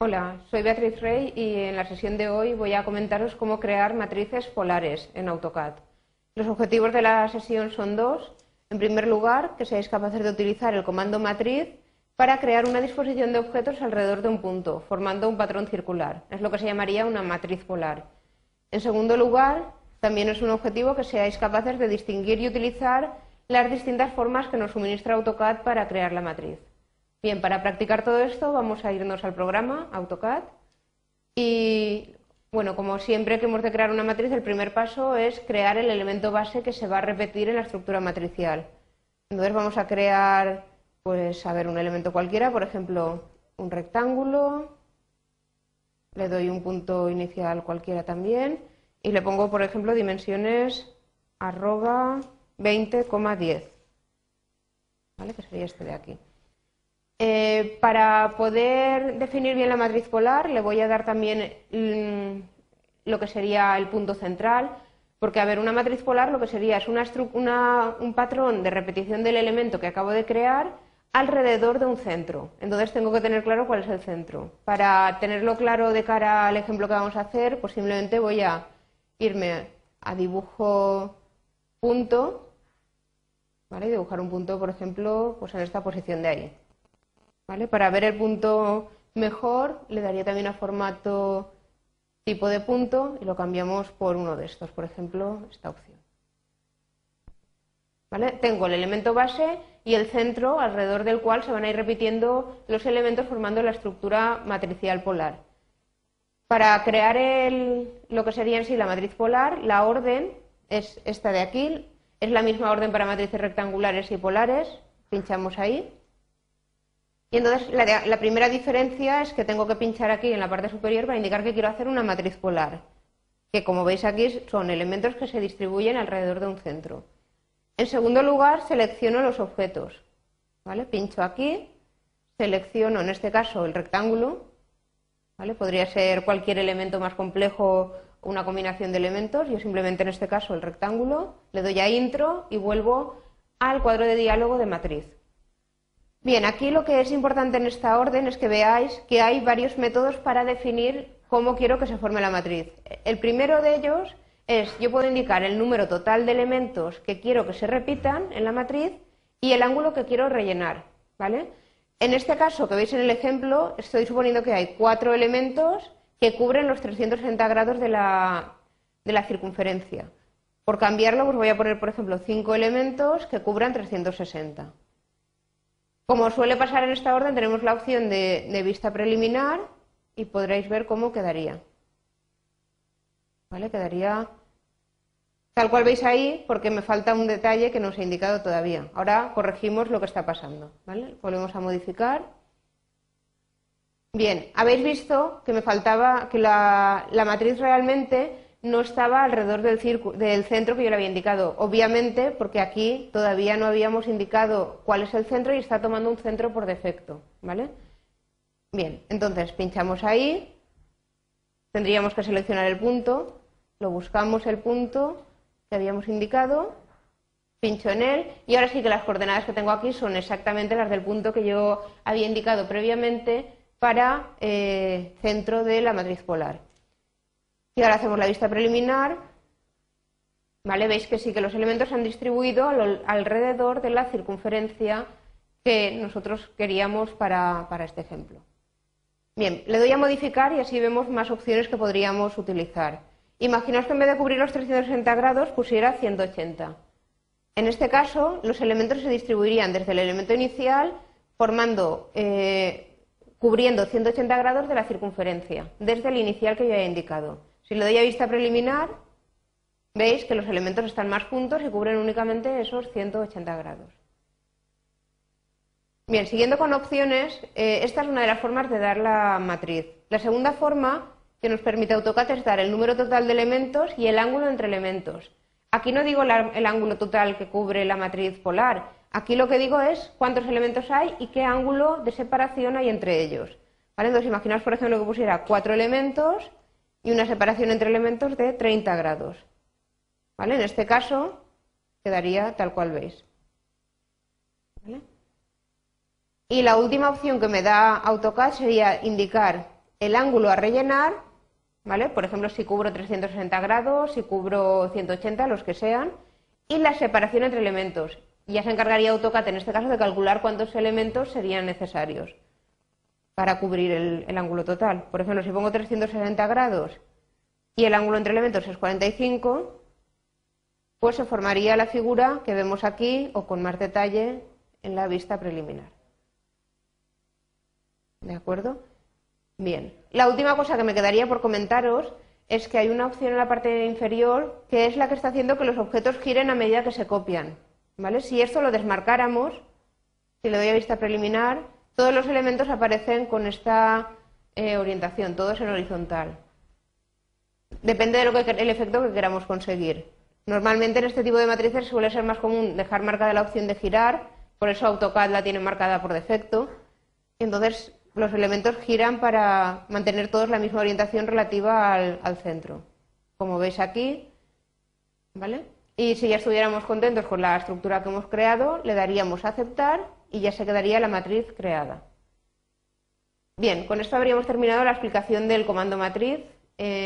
Hola, soy Beatriz Rey y en la sesión de hoy voy a comentaros cómo crear matrices polares en AutoCAD. Los objetivos de la sesión son dos. En primer lugar, que seáis capaces de utilizar el comando matriz para crear una disposición de objetos alrededor de un punto, formando un patrón circular. Es lo que se llamaría una matriz polar. En segundo lugar, también es un objetivo que seáis capaces de distinguir y utilizar las distintas formas que nos suministra AutoCAD para crear la matriz. Bien, para practicar todo esto vamos a irnos al programa AutoCAD y, bueno, como siempre que hemos de crear una matriz, el primer paso es crear el elemento base que se va a repetir en la estructura matricial. Entonces vamos a crear, pues, un elemento cualquiera, por ejemplo, un rectángulo, le doy un punto inicial cualquiera también y le pongo, por ejemplo, dimensiones @20,10, ¿vale? Que sería este de aquí. Para poder definir bien la matriz polar le voy a dar también lo que sería el punto central, porque una matriz polar lo que sería es un patrón de repetición del elemento que acabo de crear alrededor de un centro. Entonces tengo que tener claro cuál es el centro. Para tenerlo claro de cara al ejemplo que vamos a hacer, pues simplemente voy a irme a dibujo punto, ¿vale? Y dibujar un punto, por ejemplo, pues en esta posición de ahí. ¿Vale? Para ver el punto mejor le daría también a formato tipo de punto y lo cambiamos por uno de estos, por ejemplo, esta opción. ¿Vale? Tengo el elemento base y el centro alrededor del cual se van a ir repitiendo los elementos formando la estructura matricial polar. Para crear lo que sería en sí la matriz polar, la orden es esta de aquí, es la misma orden para matrices rectangulares y polares, pinchamos ahí. Y entonces la primera diferencia es que tengo que pinchar aquí en la parte superior para indicar que quiero hacer una matriz polar, que como veis aquí son elementos que se distribuyen alrededor de un centro. En segundo lugar, selecciono los objetos, ¿vale? Pincho aquí, selecciono en este caso el rectángulo, ¿vale? Podría ser cualquier elemento más complejo o una combinación de elementos, yo simplemente en este caso el rectángulo, le doy a intro y vuelvo al cuadro de diálogo de matriz. Bien, aquí lo que es importante en esta orden es que veáis que hay varios métodos para definir cómo quiero que se forme la matriz. El primero de ellos es, yo puedo indicar el número total de elementos que quiero que se repitan en la matriz y el ángulo que quiero rellenar, ¿vale? En este caso que veis en el ejemplo, estoy suponiendo que hay 4 elementos que cubren los 360 grados de la circunferencia. Por cambiarlo, pues voy a poner, por ejemplo, 5 elementos que cubran 360. Como suele pasar en esta orden, tenemos la opción de vista preliminar y podréis ver cómo quedaría. ¿Vale? Quedaría tal cual veis ahí, porque me falta un detalle que no os he indicado todavía. Ahora corregimos lo que está pasando. ¿Vale? Volvemos a modificar. Bien, habéis visto que me faltaba, que la matriz realmente no estaba alrededor del centro que yo le había indicado. Obviamente, porque aquí todavía no habíamos indicado cuál es el centro y está tomando un centro por defecto, ¿vale? Bien, entonces pinchamos ahí, tendríamos que seleccionar el punto, lo buscamos el punto que habíamos indicado, pincho en él y ahora sí que las coordenadas que tengo aquí son exactamente las del punto que yo había indicado previamente para centro de la matriz polar. Y ahora hacemos la vista preliminar, ¿vale? Veis que sí que los elementos se han distribuido alrededor de la circunferencia que nosotros queríamos para este ejemplo. Bien, le doy a modificar y así vemos más opciones que podríamos utilizar. Imaginaos que en vez de cubrir los 360 grados pusiera 180. En este caso, los elementos se distribuirían desde el elemento inicial cubriendo 180 grados de la circunferencia, desde el inicial que yo he indicado. Si le doy a vista preliminar, veis que los elementos están más juntos y cubren únicamente esos 180 grados. Bien, siguiendo con opciones, esta es una de las formas de dar la matriz. La segunda forma que nos permite AutoCAD es dar el número total de elementos y el ángulo entre elementos. Aquí no digo el ángulo total que cubre la matriz polar, aquí lo que digo es cuántos elementos hay y qué ángulo de separación hay entre ellos. ¿Vale? Entonces imaginaos, por ejemplo, que pusiera 4 elementos y una separación entre elementos de 30 grados. ¿Vale? En este caso quedaría tal cual veis. ¿Vale? Y la última opción que me da AutoCAD sería indicar el ángulo a rellenar, ¿vale? Por ejemplo, si cubro 360 grados, si cubro 180, los que sean, y la separación entre elementos. Ya se encargaría AutoCAD en este caso de calcular cuántos elementos serían necesarios para cubrir el ángulo total. Por ejemplo, si pongo 360 grados y el ángulo entre elementos es 45, pues se formaría la figura que vemos aquí o con más detalle en la vista preliminar. ¿De acuerdo? Bien. La última cosa que me quedaría por comentaros es que hay una opción en la parte inferior que es la que está haciendo que los objetos giren a medida que se copian, ¿vale? Si esto lo desmarcáramos, si le doy a vista preliminar, todos los elementos aparecen con esta orientación, todos en horizontal. Depende del efecto que queramos conseguir. Normalmente en este tipo de matrices suele ser más común dejar marcada la opción de girar, por eso AutoCAD la tiene marcada por defecto. Entonces los elementos giran para mantener todos la misma orientación relativa al centro, como veis aquí, ¿vale? Y si ya estuviéramos contentos con la estructura que hemos creado, le daríamos a aceptar y ya se quedaría la matriz creada. Bien, con esto habríamos terminado la explicación del comando matriz.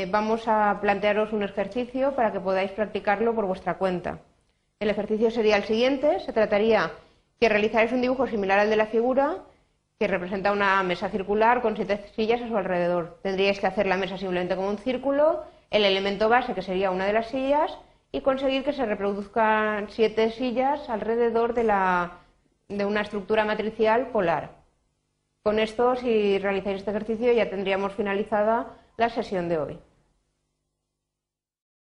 Vamos a plantearos un ejercicio para que podáis practicarlo por vuestra cuenta. El ejercicio sería el siguiente: se trataría que realizarais un dibujo similar al de la figura, que representa una mesa circular con 7 sillas a su alrededor. Tendríais que hacer la mesa simplemente como un círculo, el elemento base, que sería una de las sillas, y conseguir que se reproduzcan 7 sillas alrededor de una estructura matricial polar. Con esto, si realizáis este ejercicio, ya tendríamos finalizada la sesión de hoy.